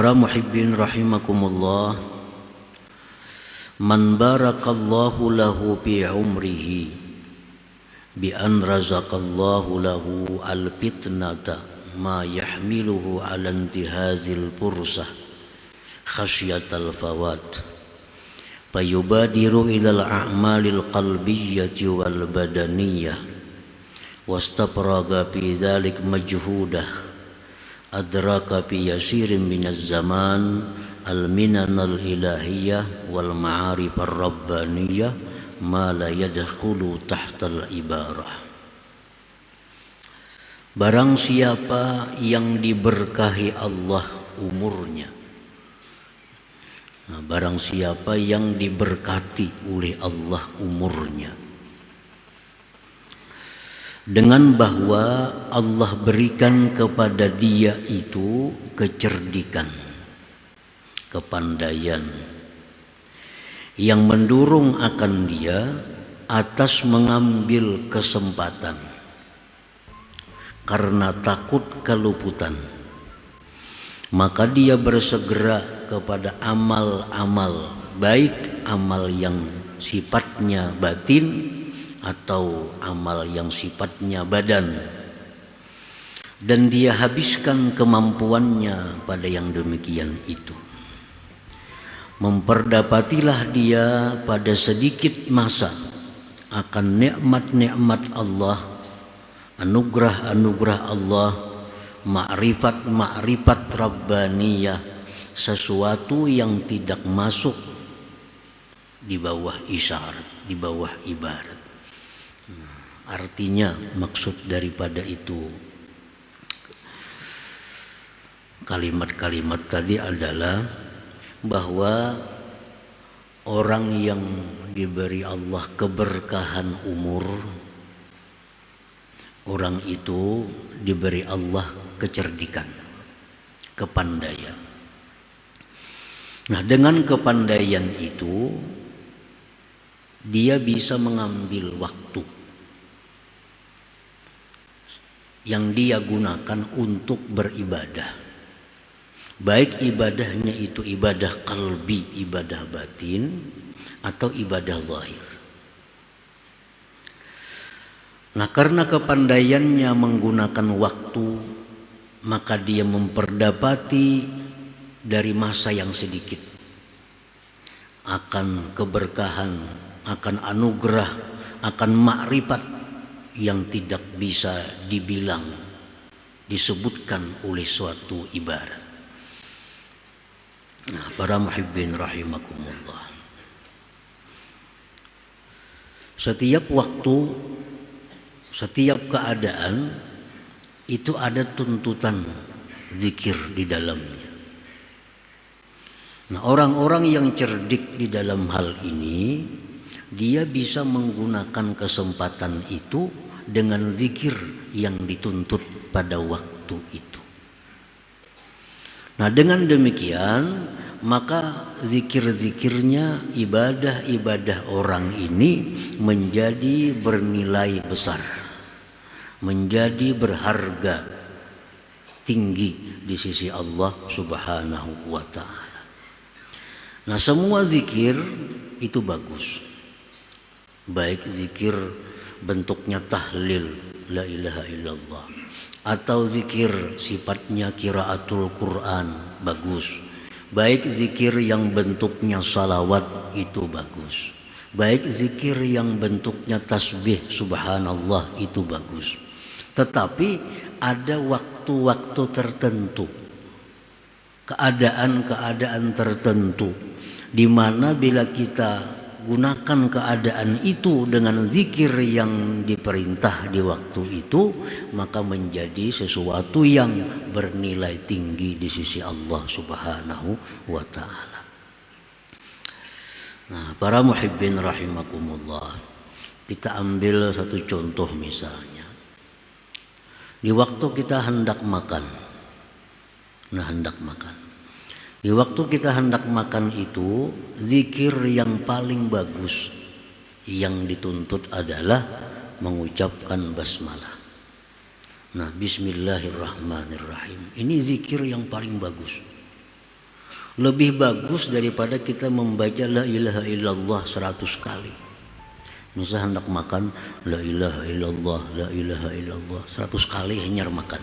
Para muhibbin rahimakumullah, man barakallahu lahu bi umrihi bi an razaqallahu lahu al fitnata ma yahmiluhu ala intihazil fursah khasyatal fawat fayubadiru ilal a'malil qalbiyyati wal badaniyah wastapraga fi dhalik majhudah adraka fi yasirin minaz zaman al-minan al-ilahiyah wal ma'arif ar-rabbaniyah ma la yadkhulu tahtal ibarah. Barang siapa yang diberkahi Allah umurnya, barang siapa yang diberkati oleh Allah umurnya, dengan bahwa Allah berikan kepada dia itu kecerdikan, kepandaian yang mendorong akan dia atas mengambil kesempatan karena takut keluputan, maka dia bersegera kepada amal-amal baik, amal yang sifatnya batin atau amal yang sifatnya badan, dan dia habiskan kemampuannya pada yang demikian itu. Memperdapatilah dia pada sedikit masa akan nikmat-nikmat Allah, anugerah-anugerah Allah, ma'rifat rabbaniyah, sesuatu yang tidak masuk di bawah isyarat, di bawah ibarat. Artinya maksud daripada itu kalimat-kalimat tadi adalah bahwa orang yang diberi Allah keberkahan umur, orang itu diberi Allah kecerdikan, kepandaian. Nah, dengan kepandaian itu dia bisa mengambil waktu yang dia gunakan untuk beribadah, baik ibadahnya itu ibadah qalbi, ibadah batin, atau ibadah zahir. Nah, karena kepandaiannya menggunakan waktu, maka dia memperdapati dari masa yang sedikit akan keberkahan, akan anugerah, akan makrifat yang tidak bisa dibilang, disebutkan oleh suatu ibarat. Nah, para muhibbin rahimakumullah, setiap waktu, setiap keadaan itu ada tuntutan zikir di dalamnya. Nah, orang-orang yang cerdik di dalam hal ini, dia bisa menggunakan kesempatan itu dengan zikir yang dituntut pada waktu itu. Nah, dengan demikian maka zikir-zikirnya, ibadah-ibadah orang ini menjadi bernilai besar, menjadi berharga tinggi di sisi Allah Subhanahu wa ta'ala. Nah, semua zikir itu bagus, baik zikir bentuknya tahlil la ilaha illallah, atau zikir sifatnya qiraatul Quran, bagus. Baik zikir yang bentuknya salawat, itu bagus. Baik zikir yang bentuknya tasbih subhanallah, itu bagus. Tetapi ada waktu-waktu tertentu, keadaan-keadaan tertentu, di mana bila kita gunakan keadaan itu dengan zikir yang diperintah di waktu itu, maka menjadi sesuatu yang bernilai tinggi di sisi Allah Subhanahu wa ta'ala. Nah, para muhibbin rahimakumullah, kita ambil satu contoh misalnya. Di waktu kita hendak makan, di waktu kita hendak makan itu, zikir yang paling bagus yang dituntut adalah mengucapkan basmalah. Nah, bismillahirrahmanirrahim. Ini zikir yang paling bagus. Lebih bagus daripada kita membaca la ilaha illallah 100 kali. Misal hendak makan la ilaha illallah, la ilaha illallah 100 kali hanya makan.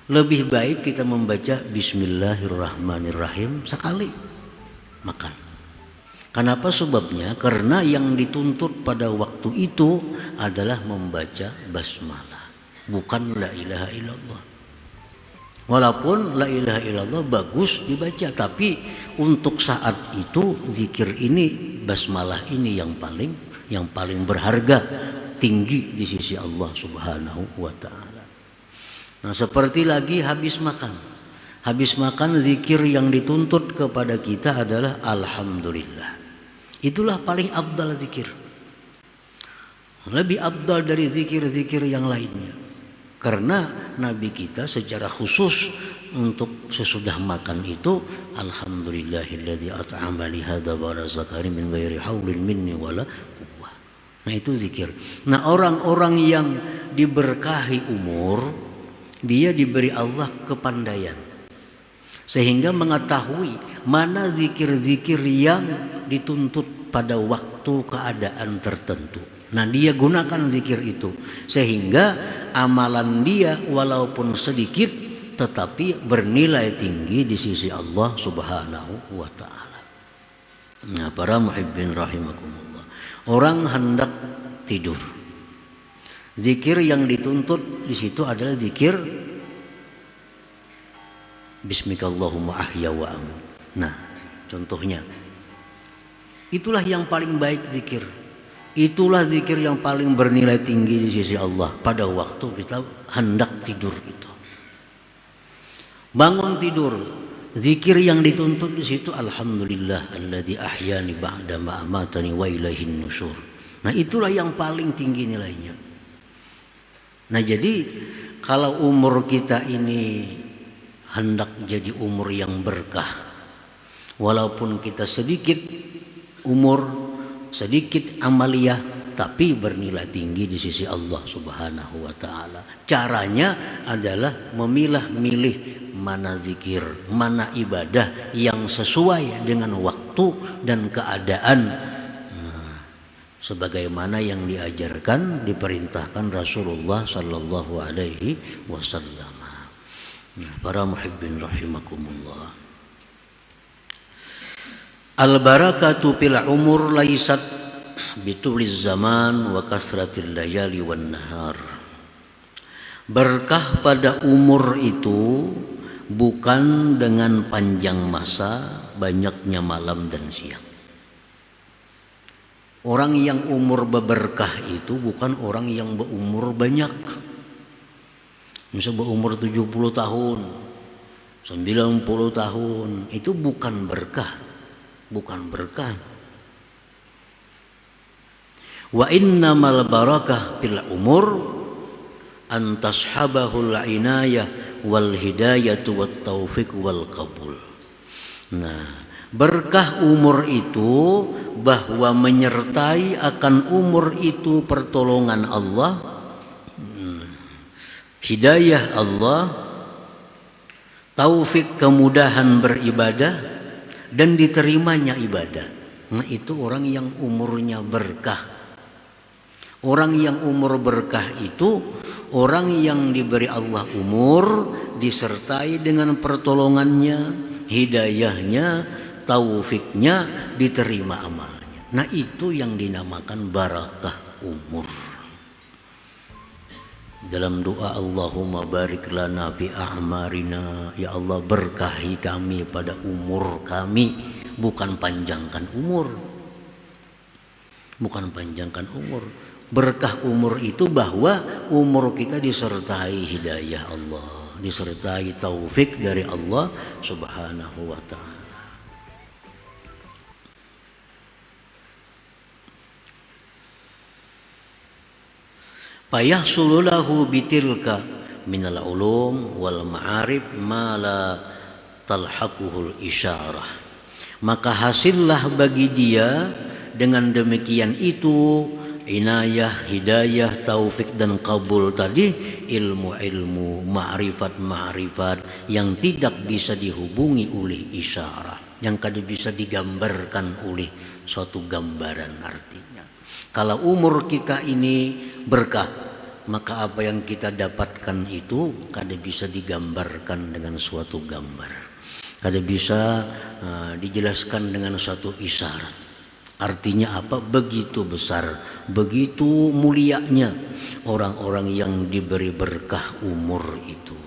Lebih baik kita membaca bismillahirrahmanirrahim sekali makan. Kenapa sebabnya? Karena yang dituntut pada waktu itu adalah membaca basmalah, bukan la ilaha illallah. Walaupun la ilaha illallah bagus dibaca, tapi untuk saat itu zikir ini, basmalah ini yang paling berharga, tinggi di sisi Allah Subhanahu wa taala. Nah, seperti lagi habis makan. Habis makan zikir yang dituntut kepada kita adalah alhamdulillah. Itulah paling afdal zikir. Lebih afdal dari zikir-zikir yang lainnya. Karena Nabi kita secara khusus untuk sesudah makan itu alhamdulillahilladzi at'ama li hadza wa razaqani min ghairi haulin minni wala quwwah. Nah, itu zikir. Nah, orang-orang yang diberkahi umur, dia diberi Allah kepandaian sehingga mengetahui mana zikir-zikir yang dituntut pada waktu keadaan tertentu. Nah, dia gunakan zikir itu sehingga amalan dia walaupun sedikit tetapi bernilai tinggi di sisi Allah Subhanahu wa taala. Nah, para muhibbin rahimakumullah, orang hendak tidur. Zikir yang dituntut di situ adalah zikir bismikallahumma ahya wa amut. Nah, contohnya itulah yang paling baik zikir. Itulah zikir yang paling bernilai tinggi di sisi Allah pada waktu kita hendak tidur itu. Bangun tidur, zikir yang dituntut di situ alhamdulillah alladzi ahyani ba'da ma amatani wa ilaihin nusyur. Nah, itulah yang paling tinggi nilainya. Nah, jadi kalau umur kita ini hendak jadi umur yang berkah, walaupun kita sedikit umur, sedikit amalia, tapi bernilai tinggi di sisi Allah Subhanahu wa taala. Caranya adalah memilah-milih mana zikir, mana ibadah yang sesuai dengan waktu dan keadaan, sebagaimana yang diajarkan, diperintahkan Rasulullah sallallahu alaihi wasallam. Para muhibbin rahimakumullah, al-barakatu fil umur laisat bituliz zaman wa kasratil layali wan nahar. Berkah pada umur itu bukan dengan panjang masa, banyaknya malam dan siang. Orang yang umur berberkah itu bukan orang yang berumur banyak. Misal berumur 70 tahun, 90 tahun, itu bukan berkah. Bukan berkah. Wa innamal barakah fil umur an tashabahul inayah wal hidayatu wat taufiq wal qabul. Nah, berkah umur itu bahwa menyertai akan umur itu pertolongan Allah, hidayah Allah, taufik kemudahan beribadah dan diterimanya ibadah. Nah, itu orang yang umurnya berkah. Orang yang umur berkah itu orang yang diberi Allah umur disertai dengan pertolongannya, hidayahnya, taufiknya, diterima amalnya. Nah, itu yang dinamakan barakah umur. Dalam doa Allahumma barik lana fi a'marina, ya Allah berkahi kami pada umur kami, bukan panjangkan umur. Bukan panjangkan umur. Berkah umur itu bahwa umur kita disertai hidayah Allah, disertai taufik dari Allah Subhanahu wa ta'ala. Fayahsulu lahu bitilka minal ulum wal ma'arif ma la talhaquhul isyarah. Maka hasillah bagi dia dengan demikian itu inayah, hidayah, taufik dan kabul tadi, ilmu-ilmu, ma'rifat-ma'rifat yang tidak bisa dihubungi oleh isyarat, yang kada bisa digambarkan oleh suatu gambaran. Artinya kalau umur kita ini berkah, maka apa yang kita dapatkan itu kada bisa digambarkan dengan suatu gambar, kada bisa dijelaskan dengan suatu isyarat. Artinya apa? Begitu besar, begitu mulianya orang-orang yang diberi berkah umur itu.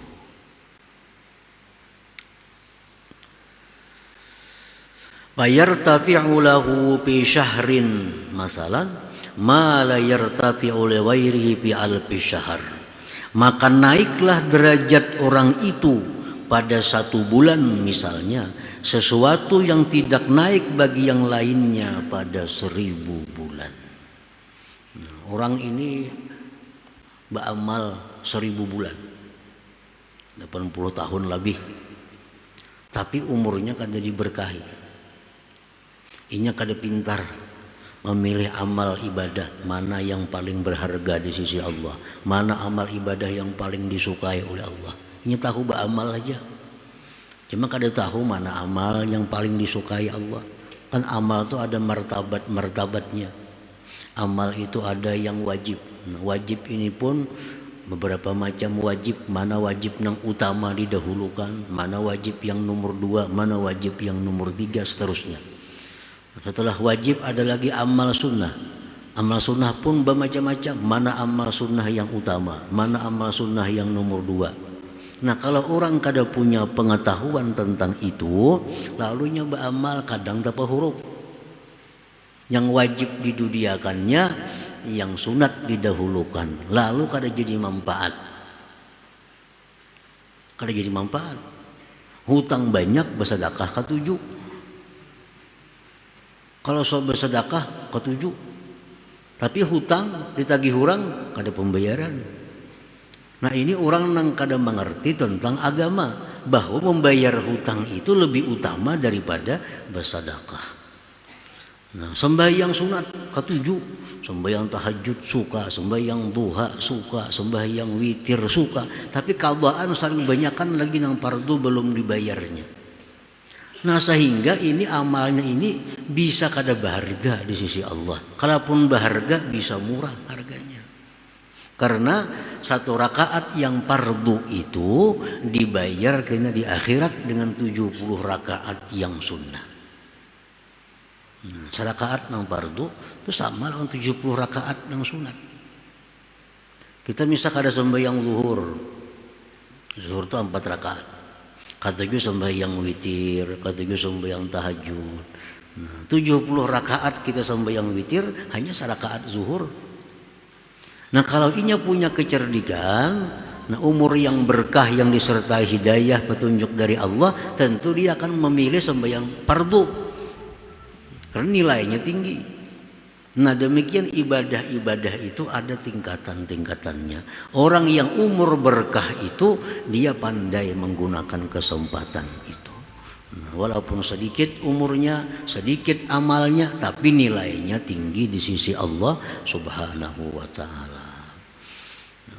Fayartafi'u lahu fi syahrin masalan ma la yartafi'u li ghairihi fi alfi syahr. Maka naiklah derajat orang itu pada 1 bulan misalnya, sesuatu yang tidak naik bagi yang lainnya pada 1000 bulan. Orang ini beramal 1000 bulan, 80 tahun lebih, tapi umurnya kada diberkahi. Inya kada pintar memilih amal ibadah mana yang paling berharga di sisi Allah, mana amal ibadah yang paling disukai oleh Allah. Inya tahu beramal aja, cuma kada tahu mana amal yang paling disukai Allah. Kan amal itu ada martabat-martabatnya. Amal itu ada yang wajib. Nah, wajib ini pun beberapa macam wajib. Mana wajib yang utama didahulukan, mana wajib yang nomor 2, mana wajib yang nomor 3, seterusnya. Setelah wajib ada lagi amal sunnah. Amal sunnah pun bermacam-macam. Mana amal sunnah yang utama, mana amal sunnah yang nomor 2. Nah, kalau orang kada punya pengetahuan tentang itu, lalunya beramal kadang dapat huruf. Yang wajib diduniakannya, yang sunat didahulukan, lalu kada jadi manfaat. Kada jadi manfaat. Hutang banyak bersedekah ketujuh. Kalau so bersedekah ketujuh, tapi hutang ditagih orang kada pembayaran. Nah, ini orang yang kadang mengerti tentang agama, bahwa membayar hutang itu lebih utama daripada bersedekah. Nah, sembahyang sunat ketujuh, sembahyang tahajud suka, sembahyang duha suka, sembahyang witir suka, tapi qadaan saling banyakkan lagi yang fardu belum dibayarnya. Nah, sehingga ini amalnya ini bisa kada berharga di sisi Allah. Kalaupun berharga bisa murah harganya. Karena 1 rakaat yang fardu itu dibayar kena di akhirat dengan 70 rakaat yang sunnah. Serakaat yang fardu itu sama dengan 70 rakaat yang sunat. Kita misalkan ada sembahyang zuhur. Zuhur itu 4 rakaat. Kata juga sembahyang witir, kata juga sembahyang tahajud. 70 rakaat kita sembahyang witir hanya 1 rakaat zuhur. Nah, kalau inya punya kecerdikan, nah umur yang berkah yang disertai hidayah petunjuk dari Allah, tentu dia akan memilih sembahyang fardu karena nilainya tinggi. Nah, demikian ibadah-ibadah itu ada tingkatan-tingkatannya. Orang yang umur berkah itu dia pandai menggunakan kesempatan itu. Nah, walaupun sedikit umurnya, sedikit amalnya, tapi nilainya tinggi di sisi Allah Subhanahu wa ta'ala.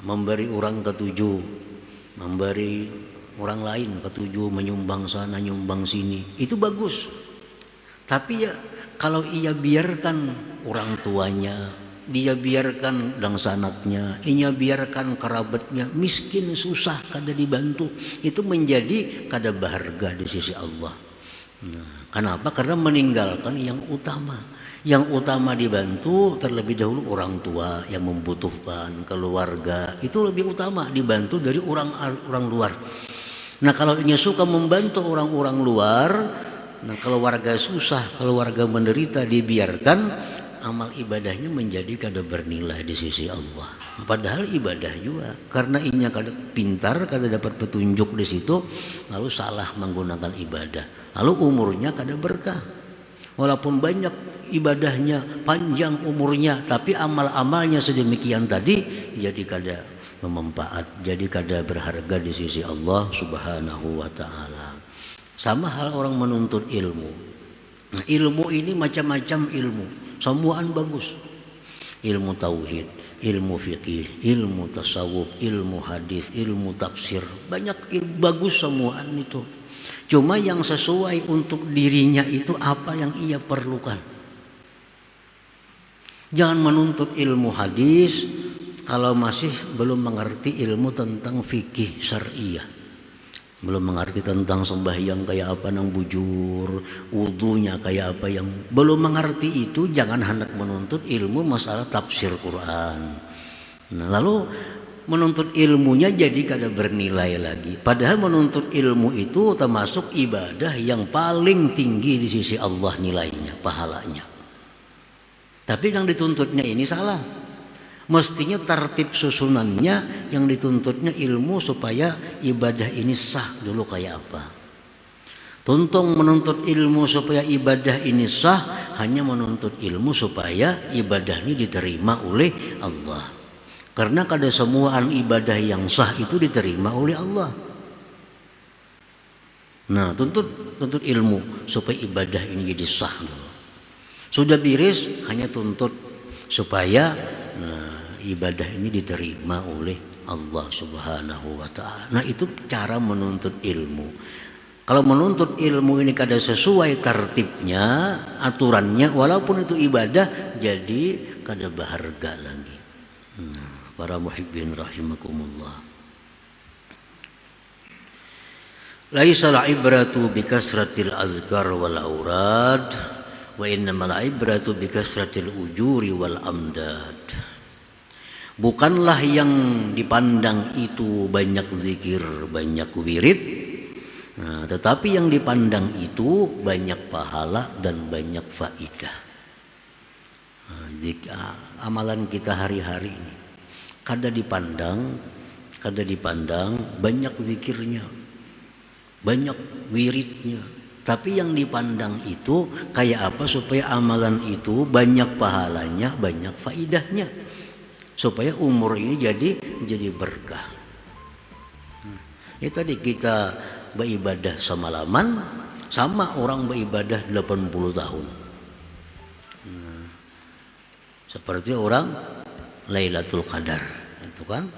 Memberi orang ketujuh, memberi orang lain ketujuh, menyumbang sana nyumbang sini, itu bagus. Tapi ya kalau ia biarkan orang tuanya, dia biarkan dang sanatnya, ia biarkan kerabatnya miskin susah kada dibantu, itu menjadi kada berharga di sisi Allah. Nah, kenapa? Karena meninggalkan yang utama. Yang utama dibantu terlebih dahulu orang tua yang membutuhkan, keluarga itu lebih utama dibantu dari orang luar. Nah, kalau ingin suka membantu orang-orang luar, nah kalau warga susah, kalau warga menderita dibiarkan, amal ibadahnya menjadi kada bernilai di sisi Allah. Padahal ibadah juga, karena inya kada pintar, kada dapat petunjuk di situ, lalu salah menggunakan ibadah, lalu umurnya kada berkah. Walaupun banyak ibadahnya, panjang umurnya, tapi amal-amalnya sedemikian tadi jadi kada bermanfaat, jadi kada berharga di sisi Allah Subhanahu wa ta'ala. Sama hal orang menuntut ilmu. Nah, ilmu ini macam-macam ilmu, semuaan bagus. ilmu tauhid, ilmu fikih, ilmu tasawuf, ilmu hadis, ilmu tafsir, banyak ilmu bagus semuaan itu. Cuma yang sesuai untuk dirinya itu apa yang ia perlukan. Jangan menuntut ilmu hadis kalau masih belum mengerti ilmu tentang fikih syariah, belum mengerti tentang sembahyang kayak apa nang bujur, wudunya kayak apa, yang belum mengerti itu jangan hendak menuntut ilmu masalah tafsir Quran. Nah, lalu menuntut ilmunya jadi kada bernilai lagi. Padahal menuntut ilmu itu termasuk ibadah yang paling tinggi di sisi Allah nilainya, pahalanya. Tapi yang dituntutnya ini salah. Mestinya tertib susunannya, yang dituntutnya ilmu supaya ibadah ini sah dulu kayak apa. Tuntung menuntut ilmu supaya ibadah ini sah, hanya menuntut ilmu supaya ibadah ini diterima oleh Allah. Karena kada semua ibadah yang sah itu diterima oleh Allah. Nah, tuntut ilmu supaya ibadah ini jadi sah dulu. Sudah beres, hanya tuntut supaya ibadah ini diterima oleh Allah Subhanahu wa ta'ala. Nah, itu cara menuntut ilmu. Kalau menuntut ilmu ini kada sesuai tertibnya, aturannya, walaupun itu ibadah, jadi kada berharga lagi. Nah, para muhibbin rahimakumullah. Laisal ibratu bikasratil azkar wal aurad, wa innamal ibratu bikasratil ujuri wal amdad. Bukanlah yang dipandang itu banyak zikir, banyak wirid, tetapi yang dipandang itu banyak pahala dan banyak faidah. Jika amalan kita hari-hari ini kada dipandang banyak zikirnya, banyak wiridnya, tapi yang dipandang itu kayak apa supaya amalan itu banyak pahalanya, banyak faidahnya, supaya umur ini jadi berkah. Ini tadi kita beribadah semalaman sama orang beribadah 80 tahun. Seperti orang Lailatul Qadar, itu kan?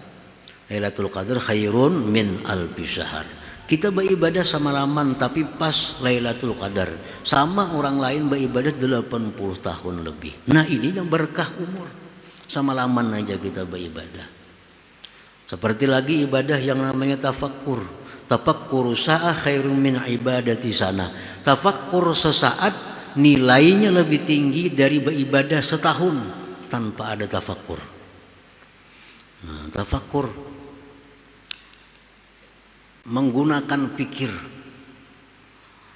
Lailatul Qadar khairun min alfi syahr. Kita beribadah semalaman tapi pas Lailatul Qadar sama orang lain beribadah 80 tahun lebih. Nah, ini yang berkah umur. Semalaman aja kita beribadah. Seperti lagi ibadah yang namanya tafakkur. Tafakkur sa'a khairun min ibadati sana. Tafakkur sesaat nilainya lebih tinggi dari beribadah setahun tanpa ada tafakkur. Nah, tafakkur menggunakan pikir,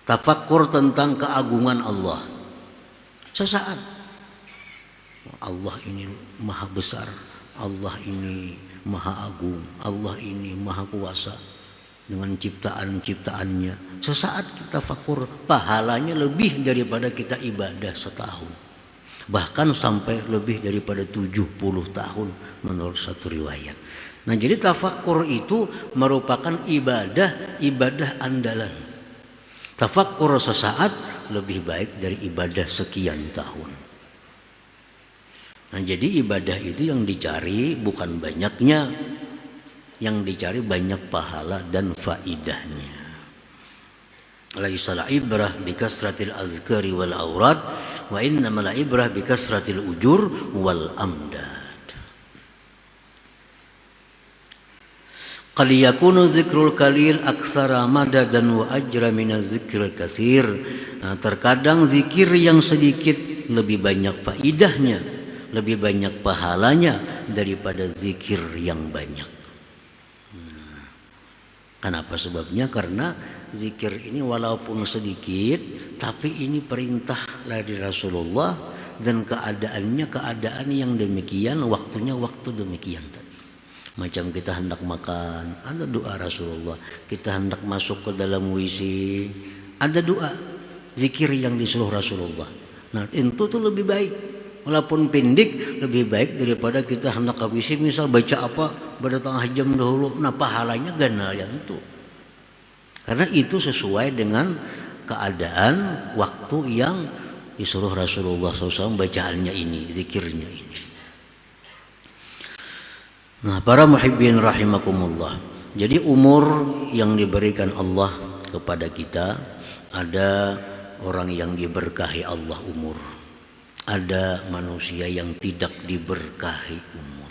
tafakkur tentang keagungan Allah. Sesaat, Allah ini maha besar, Allah ini maha agung, Allah ini maha kuasa dengan ciptaan-ciptaannya. Sesaat kita tafakkur, pahalanya lebih daripada kita ibadah setahun, bahkan sampai lebih daripada 70 tahun menurut satu riwayat. Nah, jadi tafakkur itu merupakan ibadah andalan. Tafakkur sesaat lebih baik dari ibadah sekian tahun. Nah, jadi ibadah itu yang dicari bukan banyaknya, yang dicari banyak pahala dan faidahnya. Laisal ibrah bikasratil azkari wal aurad, wa innamal ibrah bikasratil ujur wal amdad. Qad yakunu zikrul qalil aksara madadan wa ajra minaz zikril katsir. Nah, terkadang zikir yang sedikit lebih banyak faidahnya, lebih banyak pahalanya daripada zikir yang banyak. Nah, kenapa sebabnya? Karena zikir ini walaupun sedikit, tapi ini perintah dari Rasulullah, dan keadaannya keadaan yang demikian, waktunya waktu demikian tadi. Macam kita hendak makan, ada doa Rasulullah. Kita hendak masuk ke dalam WC, ada doa, zikir yang disuruh Rasulullah. Nah, itu tuh lebih baik, walaupun pendek, lebih baik daripada kita hendak ke WC misal baca apa pada tengah jam dahulu. Nah, pahalanya gana yang itu, karena itu sesuai dengan keadaan waktu yang disuruh Rasulullah SAW bacaannya ini, zikirnya ini. Nah, para muhibbin rahimakumullah. Jadi umur yang diberikan Allah kepada kita, ada orang yang diberkahi Allah umur, ada manusia yang tidak diberkahi umur.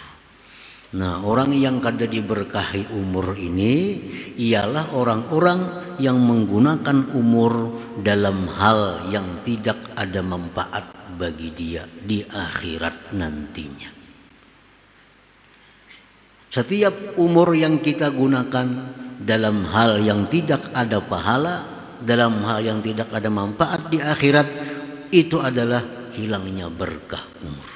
Nah, orang yang kada diberkahi umur ini ialah orang-orang yang menggunakan umur dalam hal yang tidak ada manfaat bagi dia di akhirat nantinya. Setiap umur yang kita gunakan dalam hal yang tidak ada pahala, dalam hal yang tidak ada manfaat di akhirat, itu adalah hilangnya berkah umur.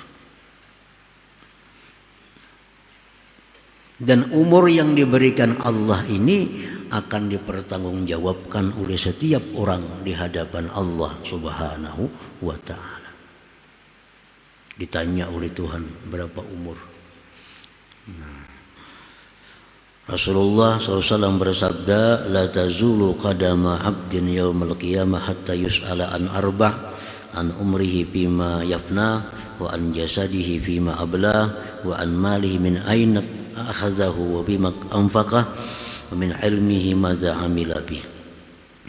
Dan umur yang diberikan Allah ini akan dipertanggungjawabkan oleh setiap orang di hadapan Allah Subhanahu wa ta'ala. Ditanya oleh Tuhan berapa umur. Rasulullah SAW bersabda, la tazulu qadama abdin yawmal qiyamah hatta yus'ala an arba' an umrihi fima yafna wa an jasadihi fima abla wa an malihi min aina akhazahu wa bima anfaqah wa min ilmihi maza amila bih.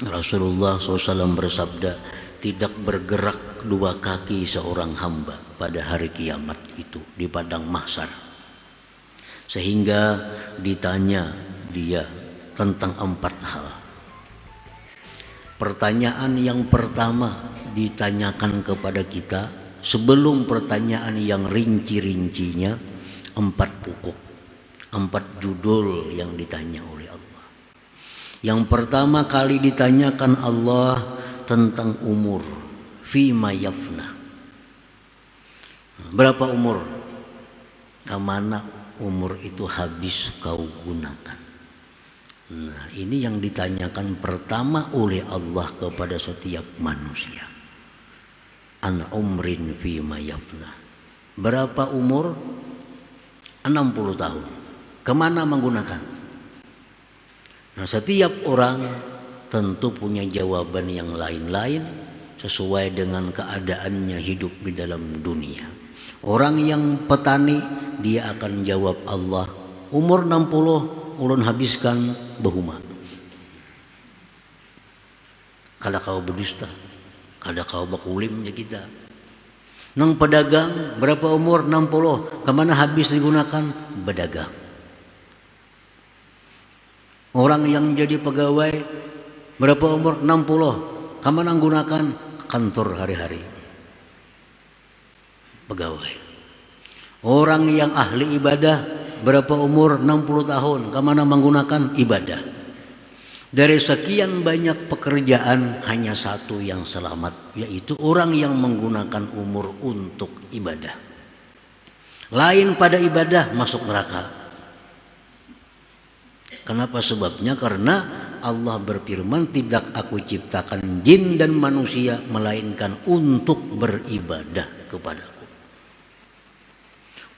Rasulullah SAW bersabda, tidak bergerak dua kaki seorang hamba pada hari kiamat itu di padang mahsyar, sehingga ditanya dia tentang 4 hal. Pertanyaan yang pertama ditanyakan kepada kita, sebelum pertanyaan yang rinci-rincinya, 4 pokok, 4 judul yang ditanya oleh Allah. Yang pertama kali ditanyakan Allah tentang umur, fima yafna. Berapa umur? Kemana umur itu habis kau gunakan? Nah, ini yang ditanyakan pertama oleh Allah kepada setiap manusia. An umrin fima yafna. Berapa umur? 60 tahun. Kemana menggunakan? Nah, setiap orang tentu punya jawaban yang lain-lain sesuai dengan keadaannya hidup di dalam dunia. Orang yang petani, dia akan jawab Allah, umur 60 ulun habiskan behuma. Kada kau berdusta, kada kau bakulim ya kita. Nang pedagang berapa umur? 60. Kemana habis digunakan? Berdagang. Orang yang jadi pegawai berapa umur? 60. Kemana gunakan? Kantor hari-hari. Pegawai. Orang yang ahli ibadah berapa umur? 60 tahun. Kemana menggunakan? Ibadah. Dari sekian banyak pekerjaan hanya satu yang selamat, yaitu orang yang menggunakan umur untuk ibadah. Lain pada ibadah masuk neraka. Kenapa sebabnya? Karena Allah berfirman, tidak aku ciptakan jin dan manusia melainkan untuk beribadah kepadaku.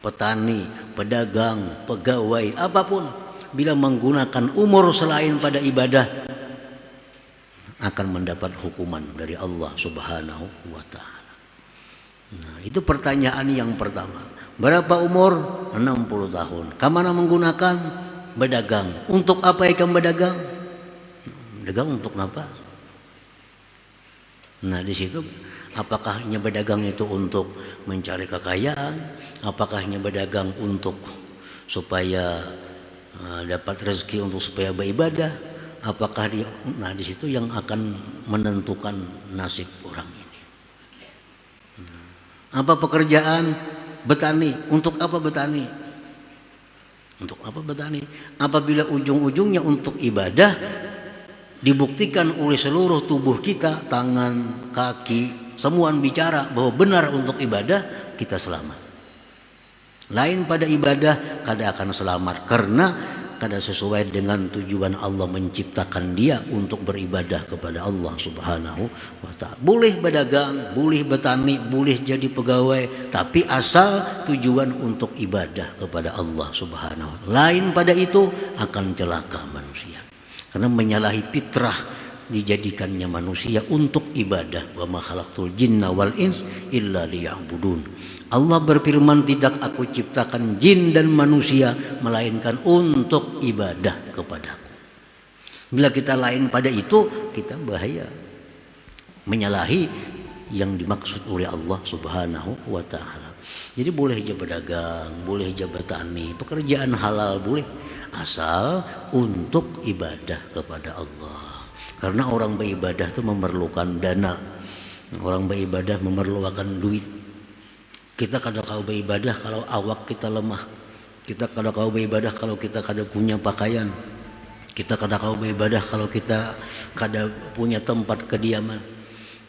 Petani, pedagang, pegawai, apapun, bila menggunakan umur selain pada ibadah, akan mendapat hukuman dari Allah Subhanahu wa ta'ala. Nah, itu pertanyaan yang pertama. Berapa umur? 60 tahun. Kemana menggunakan? Berdagang. Untuk apa ikan berdagang? Berdagang untuk apa? Nah, di situ apakah hanya berdagang itu untuk mencari kekayaan? Apakah hanya berdagang untuk supaya dapat rezeki, untuk supaya beribadah? Apakah dia? Nah, di situ yang akan menentukan nasib orang ini. Apa pekerjaan? Bertani. Untuk apa bertani? Untuk apa bertani? Apabila ujung-ujungnya untuk ibadah, dibuktikan oleh seluruh tubuh kita, tangan, kaki, semua bicara bahwa benar untuk ibadah, kita selamat. Lain pada ibadah, kada akan selamat karena kada sesuai dengan tujuan Allah menciptakan dia untuk beribadah kepada Allah Subhanahu wa ta'ala. Boleh berdagang, boleh bertani, boleh jadi pegawai, tapi asal tujuan untuk ibadah kepada Allah Subhanahu wa ta'ala. Lain pada itu akan celaka manusia. Karena menyalahi fitrah dijadikannya manusia untuk ibadah. Wa ma khalaqtul jinna wal ins illa liya'budun. Allah berfirman, tidak aku ciptakan jin dan manusia melainkan untuk ibadah kepadaku. Bila kita lain pada itu, kita bahaya, menyalahi yang dimaksud oleh Allah Subhanahu wa ta'ala. Jadi boleh aja berdagang, boleh aja bertani, pekerjaan halal boleh, asal untuk ibadah kepada Allah. Karena orang beribadah itu memerlukan dana, orang beribadah memerlukan duit. Kita kadang kau beribadah kalau awak kita lemah, kita kadang kau beribadah kalau kita kadang punya pakaian, kita kadang kau beribadah kalau kita kadang punya tempat kediaman.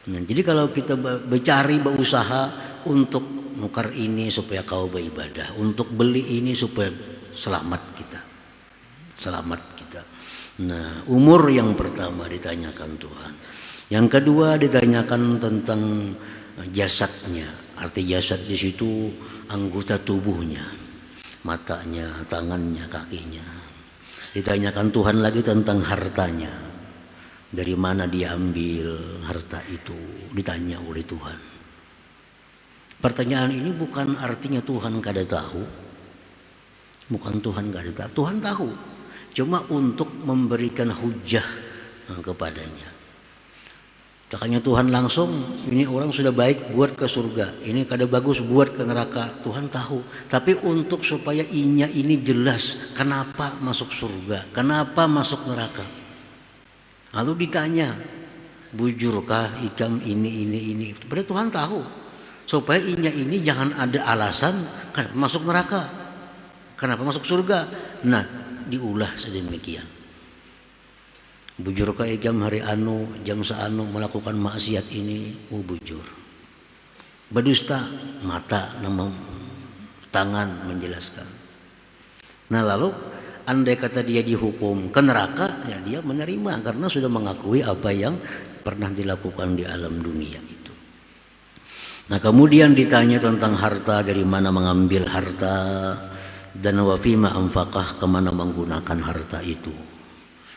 Nah, jadi kalau kita bercari, berusaha untuk nukar ini supaya kau beribadah, untuk beli ini supaya selamat kita. Nah, umur yang pertama ditanyakan Tuhan. Yang kedua ditanyakan tentang jasadnya. Arti jasad di situ anggota tubuhnya, matanya, tangannya, kakinya. Ditanyakan Tuhan lagi tentang hartanya. Dari mana dia ambil harta itu, ditanya oleh Tuhan. Pertanyaan ini bukan artinya Tuhan kada tahu. Bukan Tuhan kada tahu, Tuhan tahu. Cuma untuk memberikan hujah kepadanya. Makanya Tuhan langsung, ini orang sudah baik buat ke surga, ini kada bagus buat ke neraka. Tuhan tahu. Tapi untuk supaya inya ini jelas kenapa masuk surga, kenapa masuk neraka. Lalu ditanya, bujurkah ikam ini. Padahal Tuhan tahu. Supaya inya ini jangan ada alasan kenapa masuk neraka, kenapa masuk surga. Nah, diulah sedemikian. Bujurkah ikam hari anu, jam seanu melakukan maksiat ini, bujur. Berdusta, mata, nama, tangan menjelaskan. Nah lalu andai kata dia dihukum ke neraka, ya dia menerima karena sudah mengakui apa yang pernah dilakukan di alam dunia itu. Nah kemudian ditanya tentang harta, dari mana mengambil harta, dan wafima anfaqah, kemana menggunakan harta itu.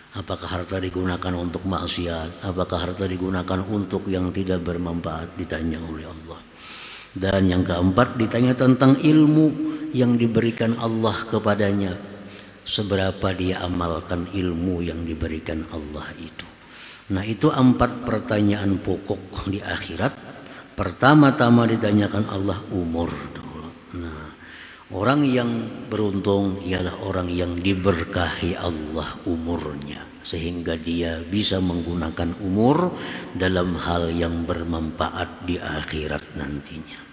Apakah harta digunakan untuk maksiat, apakah harta digunakan untuk yang tidak bermanfaat, ditanya oleh Allah. Dan yang keempat ditanya tentang ilmu yang diberikan Allah kepadanya, seberapa dia amalkan ilmu yang diberikan Allah itu. Nah itu 4 pertanyaan pokok di akhirat. Pertama-tama ditanyakan Allah umur. Nah, orang yang beruntung ialah orang yang diberkahi Allah umurnya, sehingga dia bisa menggunakan umur dalam hal yang bermanfaat di akhirat nantinya.